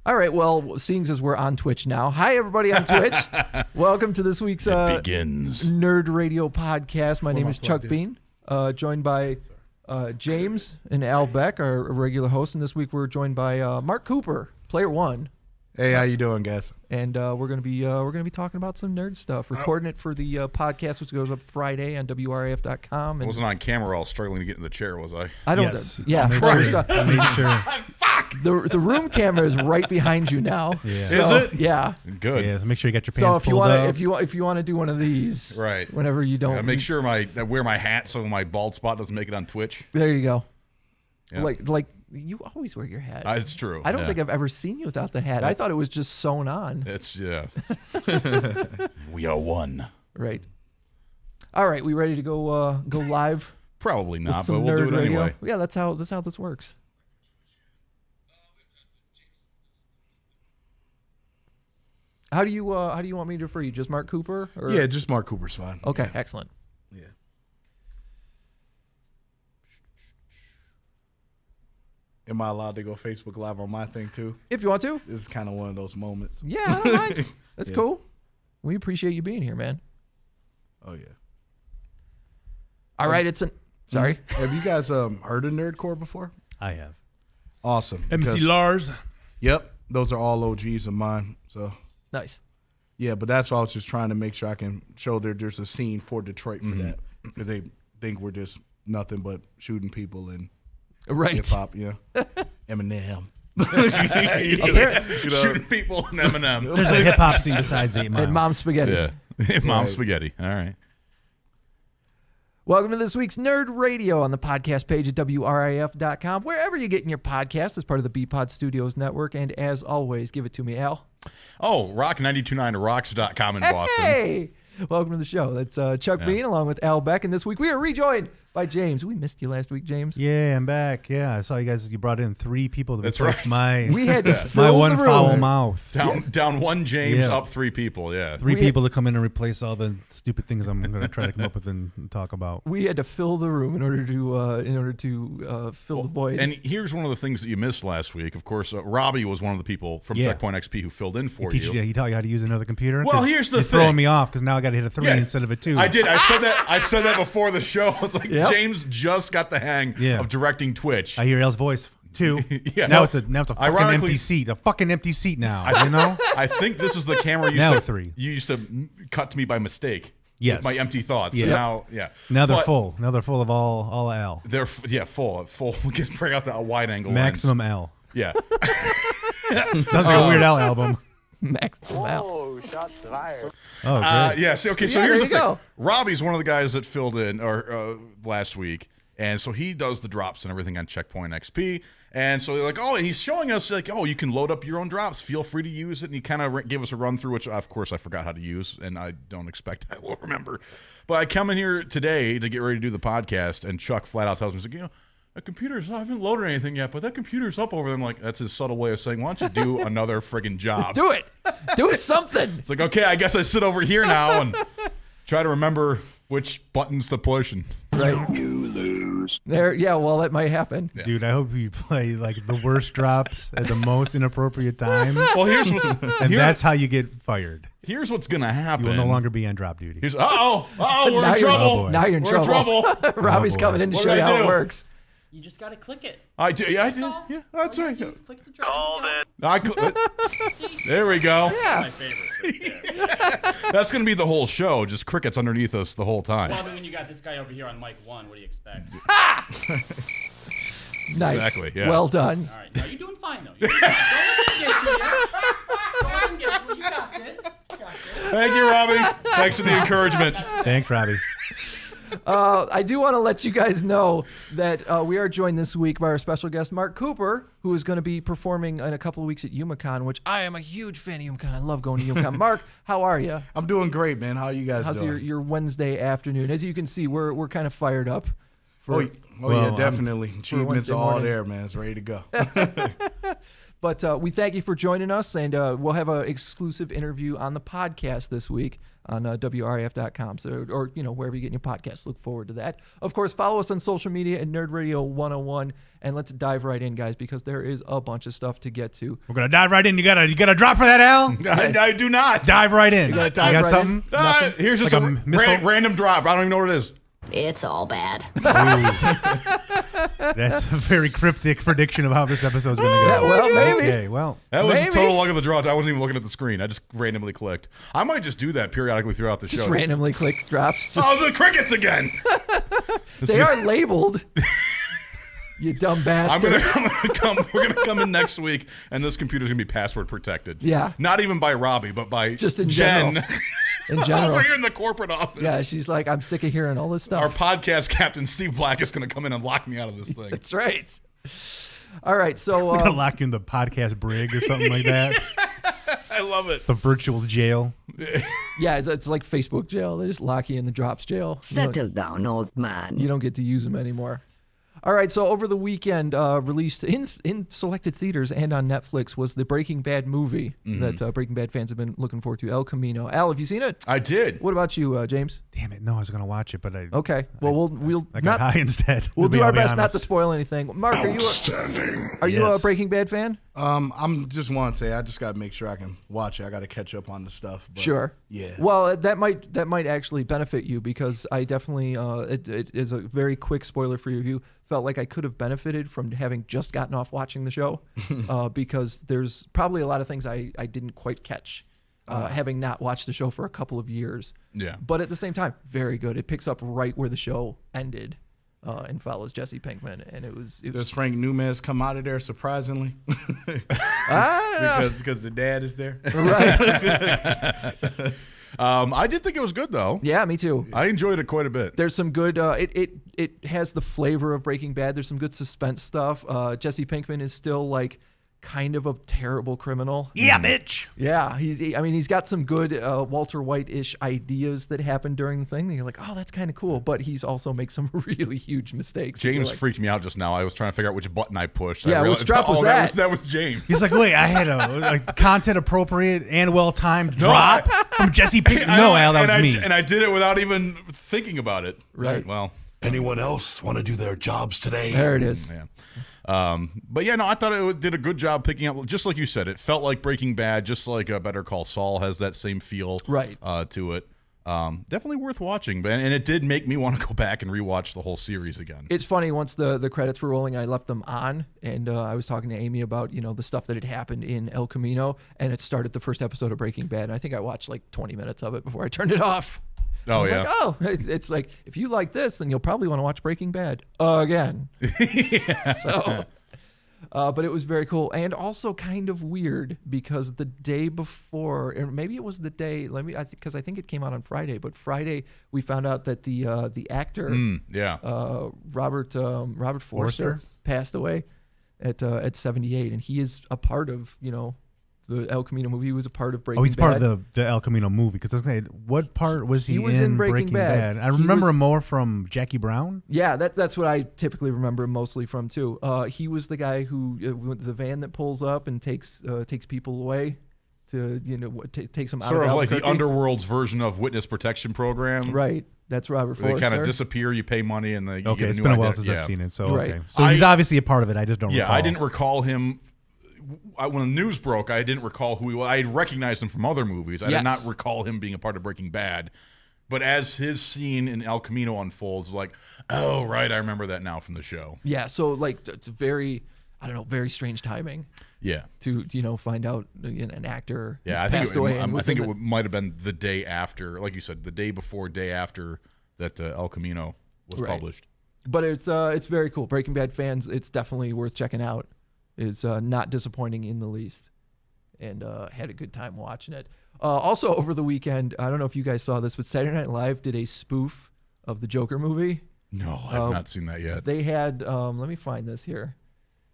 All right, well, seeing as we're on Twitch now, hi everybody on Twitch. Welcome to this week's Nerd Radio podcast. My name is Chuck Bean, joined by James and Al Beck, our regular host, and this week we're joined by Mark Cooper, Player One. Hey, how you doing, guys? And we're gonna be talking about some nerd stuff. Recording it for the podcast, which goes up Friday on WRAF.com. I wasn't on camera while struggling to get in the chair, was I? I don't. Yes. Yeah. I made sure. Fuck. The room camera is right behind you now. Yeah. So, is it? Yeah. Good. Yeah. So make sure you got your pants So if you pulled want up. to, if you want to do one of these, Right. Whenever you don't, Make sure I wear my hat so my bald spot doesn't make it on Twitch. There you go. Yeah. Like you always wear your hat. It's true. I don't think I've ever seen you without the hat. I thought it was just sewn on. We are one. Right. All right, we ready to go live? Probably with not, some but we'll do Nerd it Radio? anyway. Yeah, that's how this works. How do you want me to refer you? Just Mark Cooper? Or? Yeah, just Mark Cooper's fine. Okay, Yeah. excellent. Yeah. Am I allowed to go Facebook Live on my thing too? If you want to. This is kind of one of those moments. Yeah, I don't mind. That's Yeah. cool. We appreciate you being here, man. Oh yeah. All right, it's an. Sorry. Have you guys heard of Nerdcore before? I have. Awesome. MC because- Lars. Yep, those are all OGs of mine. So Nice. yeah, but that's why I was just trying to make sure I can show there's a scene for Detroit for that, because they think we're just nothing but shooting people and Right. hip hop. Yeah, Eminem. Shooting people and Eminem. There's a hip hop scene besides 8 Mile. And Mom Spaghetti. Yeah. Mom Right. spaghetti. All right. Welcome to this week's Nerd Radio on the podcast page at WRAF.com. Wherever you're getting your podcast as part of the B-Pod Studios network. And as always, give it to me, Al. Oh, rock929rocks.com in Boston. Hey! Welcome to the show. That's Chuck Bean along with Al Beck. And this week we are rejoined by James. We missed you last week, James. Yeah, I'm back. Yeah, I saw you guys. You brought in 3 people to That's replace right. We had to my fill one the room. foul mouth. Down one James, Yeah. up 3 people. Yeah. 3 We- people to come in and replace all the stupid things I'm going to try to come up with and talk about. We had to fill the room in order to fill the void. And here's one of the things that you missed last week. Of course, Robbie was one of the people from Yeah. Checkpoint XP who filled in for He you. taught you how to use another computer. Well, 'Cause here's the you're thing. throwing me off because now I got to hit a 3 Yeah. instead of a 2. I did. I said that before the show. I was like, Yep. James just got the hang Yeah. of directing Twitch. I hear El's voice. 2. Yeah, now no, it's a fucking ironically- empty seat. A fucking empty seat now. You know. I think this is the camera Now 3. you used to cut to me by mistake. Yes. With my empty thoughts. Yeah. So now, yeah. Now they're But full. Now they're full of all L. They're full. We can bring out the wide angle Maximum lens. L. Yeah. Sounds like a Weird Al album. Maximum Al. Oh, shots fired. Oh, great. Yeah. So, okay. So Yeah, here's there the you thing. go. Robbie's one of the guys that filled in last week, and so he does the drops and everything on Checkpoint XP. And so they're like, oh, and he's showing us like, oh, you can load up your own drops. Feel free to use it. And he kind of gave us a run through, which of course I forgot how to use, and I don't expect I will remember. But I come in here today to get ready to do the podcast, and Chuck flat out tells me, he's like, you know, the computer's, I haven't loaded anything yet, but that computer's up over there. I'm like, that's his subtle way of saying, why don't you do another friggin' job? Do it. Do something. It's like, okay, I guess I sit over here now and try to remember which buttons to push. And Right. You lose. There. Yeah. Well, that might happen. Dude, I hope you play like the worst drops at the most inappropriate time. well, here's what's And that's how you get fired. here's what's gonna happen. You will no longer be on drop duty. Here's, we're Now in you're- trouble. Oh, boy. Now you're in We're trouble. Robbie's boy. coming in to What show do you I how do? it works. You just gotta click it. I do. Yeah, I do. all. Yeah, that's All you right. gotta do is click the drop. There we go. Yeah. My favorite. Yeah. That's gonna be the whole show. Just crickets underneath us the whole time. Well, I mean, when you got this guy over here on mic 1, what do you expect? Nice. Exactly, yeah. Well done. All right, now you're doing fine though. You're doing fine. Don't let me get to you. Don't let me get to you. You got this. You got this. Thank you, Robbie. Thanks for the encouragement. Thanks, Robbie. I do want to let you guys know that we are joined this week by our special guest, Mark Cooper, who is going to be performing in a couple of weeks at UMACon, which I am a huge fan of UMACon. I love going to UMACon. Mark, how are you? I'm doing great, man. How are you guys How's doing? your Wednesday afternoon? As you can see, we're kind of fired up Yeah, definitely. Achievements Wednesday are all morning. there, man. It's ready to go. But we thank you for joining us, and we'll have an exclusive interview on the podcast this week on WRAF.com. So, or wherever you get your podcasts. Look forward to that. Of course, follow us on social media at NerdRadio 101, and let's dive right in, guys, because there is a bunch of stuff to get to. We're gonna dive right in. You got a drop for that, Al? I do not. Dive right in. You gotta dive got right something? Here's just Like a a missile? random drop. I don't even know what it is. It's all bad. That's a very cryptic prediction of how this episode's gonna go. Yeah, well, maybe. Okay, well. That was Maybe. total luck of the draw. I wasn't even looking at the screen. I just randomly clicked. I might just do that periodically throughout the Just show. randomly click drops. Just, Oh, the crickets again. they are labeled. You dumb bastard. We're gonna come in next week, and this computer's gonna be password protected. Yeah. Not even by Robbie, but by Just in Jen. general. In general. Over here in the corporate office. Yeah, she's like, I'm sick of hearing all this Our stuff. podcast captain, Steve Black, is gonna come in and lock me out of this thing. That's right. All right, so We're gonna lock you in the podcast brig or something like that. I love it. The virtual jail. yeah, it's like Facebook jail. They just lock you in the drops jail. Settle down, old man. You don't get to use them anymore. All right, so over the weekend, released in selected theaters and on Netflix was the Breaking Bad movie that Breaking Bad fans have been looking forward to, El Camino. Al, have you seen it? I did. What about you, James? Damn it! No, I was gonna watch it, but I Okay, well we'll I got high instead. we'll do I'll our be best not to honest. spoil anything. Mark, are you a Yes. Breaking Bad fan? I'm just want to say I just got to make sure I can watch it. I got to catch up on the stuff. But Sure. Yeah. Well, that might actually benefit you because I definitely it is a very quick spoiler free review. Felt like I could have benefited from having just gotten off watching the show because there's probably a lot of things I didn't quite catch having not watched the show for a couple of years. Yeah. But at the same time, very good. It picks up right where the show ended. And follows Jesse Pinkman, and it was Does Frank Nunez come out of there surprisingly? I don't know. because the dad is there. Right. I did think it was good though. Yeah, me too. I enjoyed it quite a bit. There's some good. It has the flavor of Breaking Bad. There's some good suspense stuff. Jesse Pinkman is still like kind of a terrible criminal. Yeah, bitch. Yeah, he's got some good Walter White-ish ideas that happen during the thing. And you're like, oh, that's kind of cool. But he's also makes some really huge mistakes. James Like, freaked me out just now. I was trying to figure out which button I pushed. Yeah, I which drop was that? That was James. He's like, wait, I had a content appropriate and well timed drop from Jesse Pinkman. No, Al, that was me. And I did it without even thinking about it. Right. Well. Anyone else want to do their jobs today? There it is. Yeah. But yeah, no, I thought it did a good job picking up. Just like you said, it felt like Breaking Bad, just like Better Call Saul has that same feel Right. To it. Definitely worth watching, and it did make me want to go back and rewatch the whole series again. It's funny, once the credits were rolling, I left them on, and I was talking to Amy about, the stuff that had happened in El Camino, and it started the first episode of Breaking Bad, and I think I watched like 20 minutes of it before I turned it off. I Oh was yeah. like, oh, it's like, if you like this, then you'll probably want to watch Breaking Bad again. So, but it was very cool, and also kind of weird because the day before, or maybe it was the day. Because I think it came out on Friday. But Friday we found out that the actor, Robert Forster passed away at 78, and he is a part of the El Camino movie. He was a part of Breaking Bad. Oh, he's part of the El Camino movie. Because I was gonna say, what part was he was in Breaking Bad. I remember him more from Jackie Brown. Yeah, that's what I typically remember him mostly from too. He was the guy who the van that pulls up and takes people away to takes them out Sort of of like the Albuquerque. Underworld's version of Witness Protection Program. Right, that's Robert They Forster. kind of disappear. You pay money, and you Okay, get a it's new been a while identity. since I've seen it. So Right. okay, so he's obviously a part of it. I just don't. Yeah, recall. I didn't recall him. When the news broke, I didn't recall who he was. I had recognized him from other movies. I Yes. did not recall him being a part of Breaking Bad. But as his scene in El Camino unfolds, like, oh, right, I remember that now from the show. Yeah, so like it's very, very strange timing Yeah. to find out an actor Yeah, has I think passed away. and I think within it might have been the day after, like you said, the day before, day after that El Camino was Right. published. But it's very cool. Breaking Bad fans, it's definitely worth checking out. It's not disappointing in the least, and had a good time watching it. Also, over the weekend, I don't know if you guys saw this, but Saturday Night Live did a spoof of the Joker movie. No, I've not seen that yet. They had, let me find this here.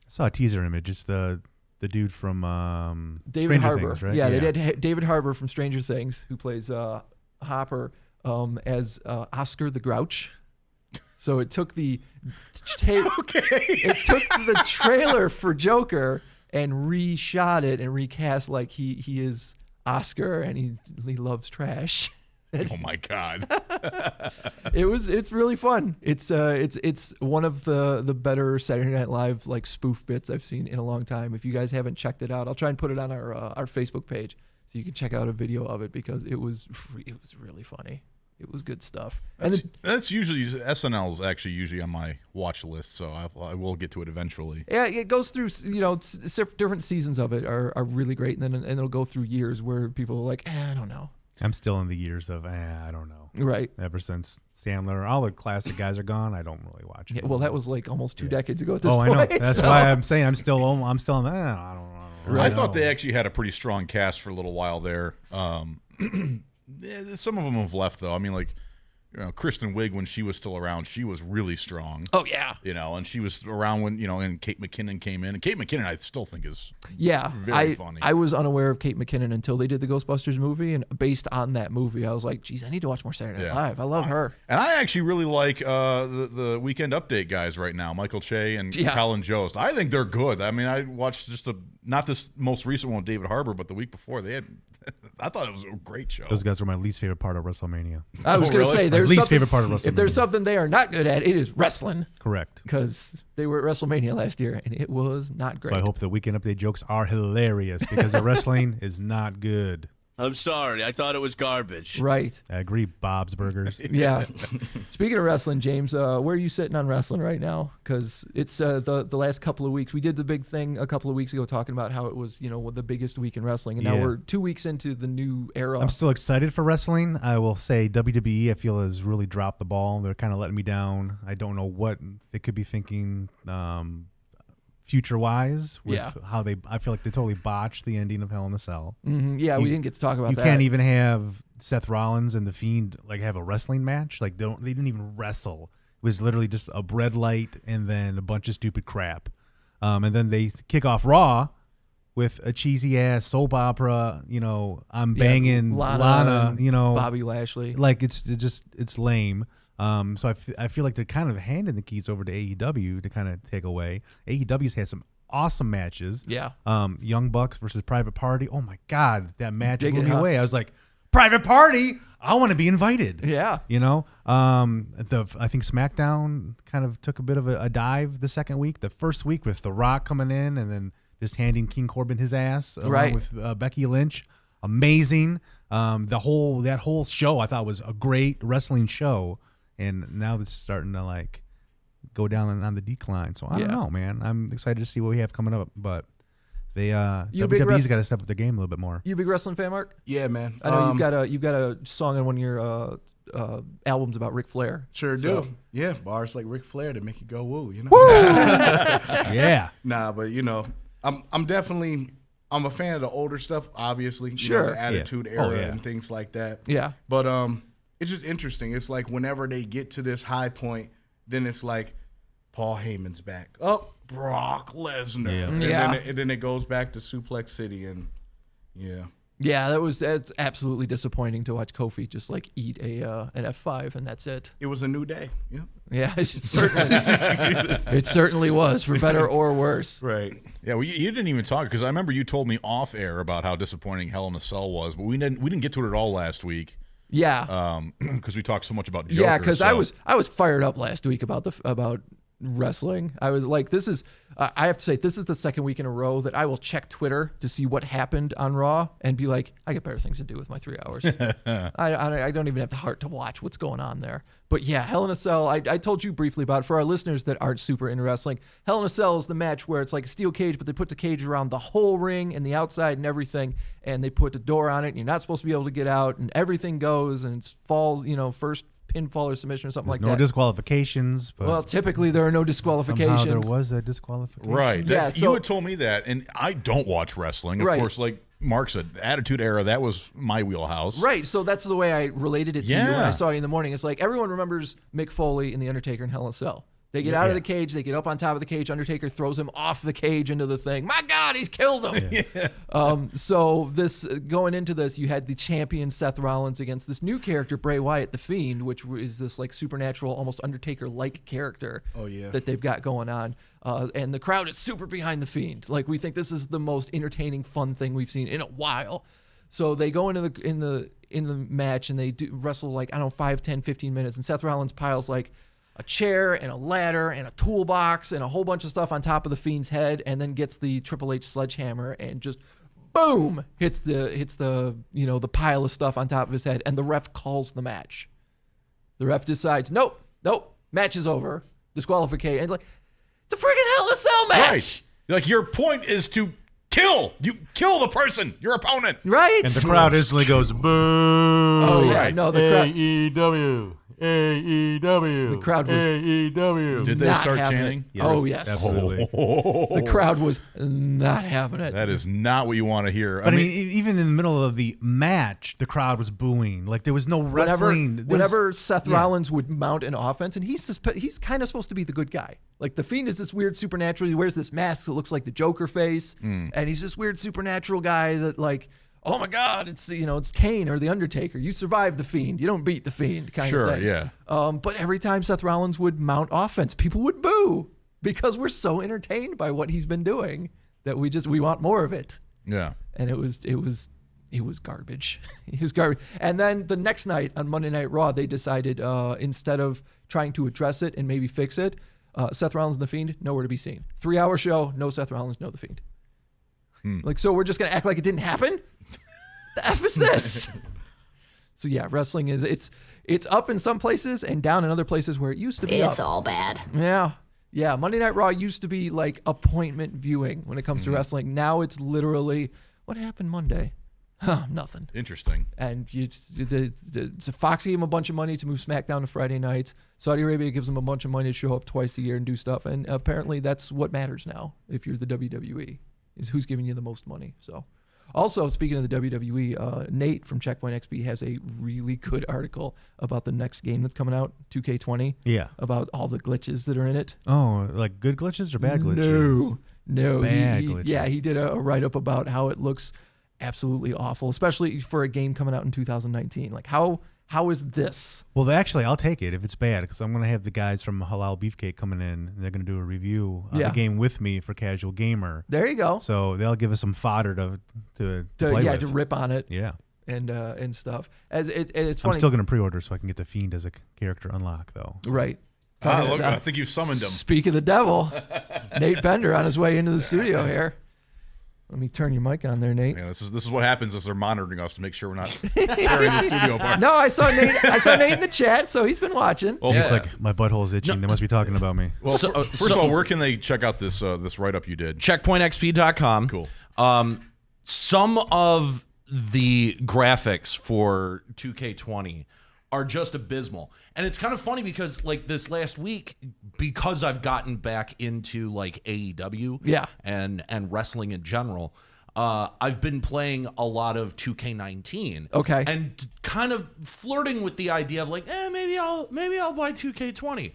I saw a teaser image. It's the dude from David Stranger Harbour. Things, right? Yeah, they did David Harbour from Stranger Things, who plays Hopper as Oscar the Grouch. So it took the trailer for Joker and reshot it and recast like he is Oscar and he loves trash. Oh my God! It's really fun. It's one of the better Saturday Night Live like spoof bits I've seen in a long time. If you guys haven't checked it out, I'll try and put it on our Facebook page so you can check out a video of it because it was really funny. It was good stuff. That's usually SNL's actually usually on my watch list, so I will get to it eventually. Yeah, it goes through different seasons of it are really great, and it'll go through years where people are like, I don't know. I'm still in the years of I don't know. Right. Ever since Sandler, all the classic guys are gone. I don't really watch it. Yeah, well, that was like almost 2 decades ago at this point. I know. That's why I'm saying I'm still in that. I don't know. I thought they actually had a pretty strong cast for a little while there. Some of them have left though. I mean, like, Kristen Wiig, when she was still around, she was really strong. Oh yeah. And she was around when and Kate McKinnon came in. And Kate McKinnon, I still think is very funny. I was unaware of Kate McKinnon until they did the Ghostbusters movie, and based on that movie, I was like, geez, I need to watch more Saturday Night Live. I love her. And I actually really like the Weekend Update guys right now, Michael Che and Colin Jost. I think they're good. I mean, I watched not this most recent one with David Harbour, but the week before they had. I thought it was a great show. Those guys were my least favorite part of WrestleMania. I was going to say, there's least favorite part of WrestleMania. If there's something they are not good at, it is wrestling. Correct. Because they were at WrestleMania last year, and it was not great. So I hope the Weekend Update jokes are hilarious because the wrestling is not good. I'm sorry. I thought it was garbage. Right. I agree, Bob's Burgers. Yeah. Speaking of wrestling, James, where are you sitting on wrestling right now? Because it's the last couple of weeks. We did the big thing a couple of weeks ago talking about how it was, the biggest week in wrestling. And now we're 2 weeks into the new era. I'm still excited for wrestling. I will say WWE, I feel, has really dropped the ball. They're kind of letting me down. I don't know what they could be thinking future-wise with how I feel like they totally botched the ending of Hell in a Cell. Mm-hmm. Yeah, we didn't get to talk about that. You can't even have Seth Rollins and The Fiend have a wrestling match. They didn't even wrestle. It was literally just a bread light and then a bunch of stupid crap. And then they kick off Raw with a cheesy ass soap opera. I'm banging Lana. Bobby Lashley. It's lame. So I feel like they're kind of handing the keys over to AEW to kind of take away. AEW's had some awesome matches. Yeah. Young Bucks versus Private Party. Oh my God, that match blew me away. I was like, Private Party, I want to be invited. Yeah. I think SmackDown kind of took a bit of a dive the second week. The first week with The Rock coming in and then just handing King Corbin his ass along with Becky Lynch. Amazing. That whole show I thought was a great wrestling show. And now it's starting to go down on the decline. So I don't know, man. I'm excited to see what we have coming up. But WWE's got to step up their game a little bit more. You a big wrestling fan, Mark? Yeah, man. I know you've got a song on one of your albums about Ric Flair. Sure do. Yeah, bars like Ric Flair to make you go woo. Woo! Yeah. Nah, but I'm definitely a fan of the older stuff. Obviously, the Attitude Era and things like that. Yeah. But it's just interesting. It's like whenever they get to this high point, then it's like Paul Heyman's back. Oh, Brock Lesnar. Yeah. And then it goes back to Suplex City and Yeah, that's absolutely disappointing to watch Kofi just eat an F5 and that's it. It was a new day. Yeah. Yeah, it certainly was, for better or worse. Right. Yeah, well, you didn't even talk because I remember you told me off air about how disappointing Hell in a Cell was, but we didn't get to it at all last week. Yeah, because we talked so much about Joker. Yeah, because I was fired up last week about wrestling. I was like, this is I have to say, this is the second week in a row that I will check Twitter to see what happened on Raw and be like, I got better things to do with my 3 hours. I don't even have the heart to watch what's going on there. But yeah, Hell in a Cell, I told you briefly about it. For our listeners that aren't super into wrestling, Hell in a Cell is the match where it's like a steel cage, but they put the cage around the whole ring and the outside and everything, and they put a door on it, and you're not supposed to be able to get out, and everything goes, and it's falls, first pinfall or submission or something like that. No disqualifications. But well, typically there are no disqualifications. Somehow there was a disqualification. Right. Yeah, you had told me that, and I don't watch wrestling. Of course, like Mark said, Attitude Era, that was my wheelhouse. Right. So that's the way I related it to you when I saw you in the morning. It's like everyone remembers Mick Foley and The Undertaker in Hell in a Cell. They get out of the cage. They get up on top of the cage. Undertaker throws him off the cage into the thing. My God, he's killed him. So this going into this, you had the champion Seth Rollins against this new character, Bray Wyatt, the Fiend, which is this like supernatural, almost Undertaker-like character that they've got going on. And the crowd is super behind the Fiend. Like, we think this is the most entertaining, fun thing we've seen in a while. So they go into the match and they do wrestle like, I don't know, 5, 10, 15 minutes. And Seth Rollins piles like a chair and a ladder and a toolbox and a whole bunch of stuff on top of the Fiend's head, and then gets the Triple H sledgehammer and just boom hits the the pile of stuff on top of his head, and the ref calls the match. The ref decides, nope, match is over, disqualification. And like, it's a freaking Hell in a Cell match. Right. Like, your point is to kill the person, your opponent. Right. And the crowd instantly goes boo. Oh yeah, no, the crowd. AEW. The crowd was AEW. Did they not start having chanting? It. Yes, Oh yes, absolutely. The crowd was not having it. That is not what you want to hear. But I mean, even in the middle of the match, the crowd was booing. Like, there was no wrestling. Whenever Seth Rollins would mount an offense, and he's kind of supposed to be the good guy. Like, the Fiend is this weird supernatural. He wears this mask that looks like the Joker face, and he's this weird supernatural guy that, like, oh my God, it's Kane or the Undertaker. You survive the Fiend, you don't beat the Fiend, kind of thing. Yeah. But every time Seth Rollins would mount offense, people would boo because we're so entertained by what he's been doing that we want more of it. Yeah. And it was garbage. It was garbage. And then the next night on Monday Night Raw, they decided instead of trying to address it and maybe fix it, Seth Rollins and the Fiend, nowhere to be seen. 3-hour show, no Seth Rollins, no the Fiend. Like, so we're just gonna act like it didn't happen? The F is this? So yeah, wrestling is it's up in some places and down in other places where it used to be It's up. all bad. Yeah. Monday Night Raw used to be like appointment viewing when it comes to wrestling. Now it's literally, what happened Monday? Nothing. Interesting. And so Fox gave him a bunch of money to move SmackDown to Friday nights. Saudi Arabia gives them a bunch of money to show up twice a year and do stuff. And apparently that's what matters now if you're the WWE, is who's giving you the most money. So, also, speaking of the WWE, Nate from Checkpoint XP has a really good article about the next game that's coming out, 2K20. Yeah. About all the glitches that are in it. Oh, like good glitches or bad glitches? No. Bad glitches. Yeah, he did a write-up about how it looks absolutely awful, especially for a game coming out in 2019. Like, how is this? Well, actually, I'll take it if it's bad, because I'm going to have the guys from Halal Beefcake coming in, and they're going to do a review of the game with me for Casual Gamer. There you go. So they'll give us some fodder to play with. To rip on it. Yeah. And stuff. It's funny. I'm still going to pre-order so I can get the Fiend as a character unlock, though. Right. Look, I think you've summoned him. Speak of the devil, Nate Bender on his way into the studio here. Let me turn your mic on there, Nate. Yeah, this is what happens as they're monitoring us to make sure we're not tearing the studio apart. No, I saw Nate in the chat, so he's been watching. Well, It's like my butthole's itching. They must be talking about me. Well, first of all, where can they check out this write-up you did? CheckpointXP.com. Cool. Some of the graphics for 2K20 are just abysmal. And it's kind of funny because, like, this last week, because I've gotten back into, like, AEW and wrestling in general, I've been playing a lot of 2K19. Okay. And kind of flirting with the idea of, like, maybe I'll buy 2K20.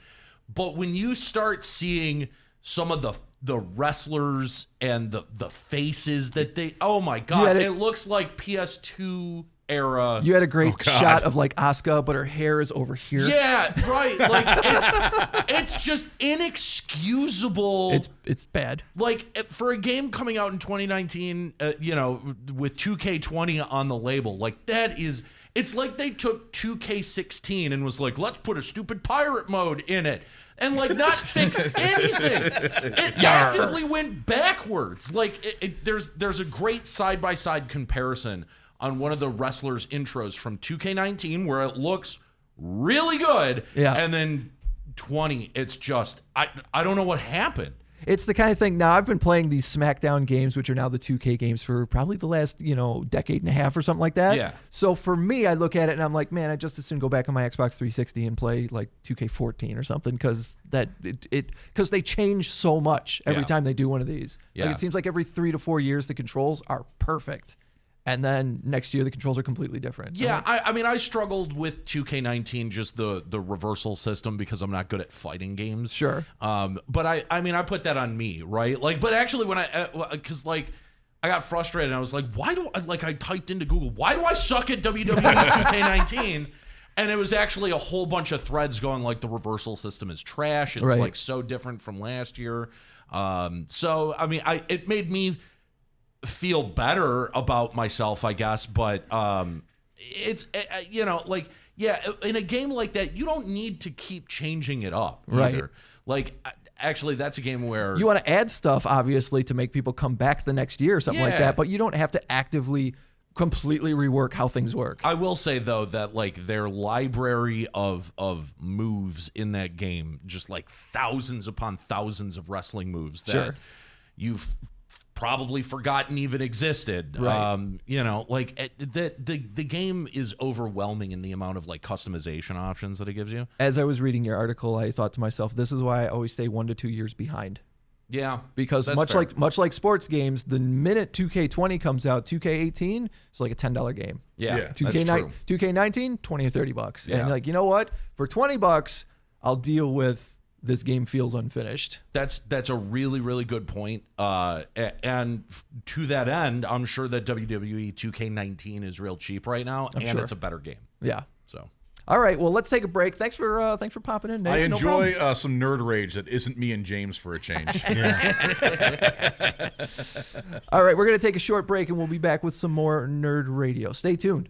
But when you start seeing some of the wrestlers and the faces that they, oh my God, it looks like PS2 era. You had a great shot of like Asuka, but her hair is over here. Yeah, right. Like it's just inexcusable. It's bad. Like for a game coming out in 2019, with 2K20 on the label, like that is. It's like they took 2K16 and was like, let's put a stupid pirate mode in it. And like not fix anything. It actively went backwards. Like there's a great side-by-side comparison on one of the wrestlers' intros from 2K19 where it looks really good. Yeah. And then 20, it's just I don't know what happened. It's the kind of thing. Now, I've been playing these SmackDown games, which are now the 2K games, for probably the last, decade and a half or something like that. Yeah. So for me, I look at it and I'm like, man, I just as soon go back on my Xbox 360 and play like 2K14 or something, because they change so much every time they do one of these. Yeah. Like, it seems like every 3 to 4 years the controls are perfect. and then next year the controls are completely different. Yeah, I mean, I struggled with 2K19, just the reversal system, because I'm not good at fighting games. Sure. But I mean, I put that on me, right? Like, but actually, when because like, I got frustrated. And I was like, I typed into Google, why do I suck at WWE 2K19? And it was actually a whole bunch of threads going like, the reversal system is trash. It's like so different from last year. So I mean, it made me feel better about myself, I guess. But it's like, yeah, in a game like that, you don't need to keep changing it up either. Right. Like, actually, that's a game where you want to add stuff, obviously, to make people come back the next year or something like that, but you don't have to actively completely rework how things work. I will say, though, that like their library of moves in that game, just like thousands upon thousands of wrestling moves that you've probably forgotten even existed. Right. The game is overwhelming in the amount of like customization options that it gives you. As I was reading your article, I thought to myself, this is why I always stay 1 to 2 years behind. Yeah, because much like sports games, the minute 2K20 comes out, 2K18 is like a $10 game. Yeah, 2K19, $20 or $30. Yeah. And like, you know what? For $20, I'll deal with this game feels unfinished. That's a really, really good point. And to that end, I'm sure that WWE 2K19 is real cheap right now, and it's a better game. Yeah. So. All right, well, let's take a break. Thanks for popping in, Nate. I enjoy some nerd rage that isn't me and James for a change. All right, we're going to take a short break, and we'll be back with some more Nerd Radio. Stay tuned.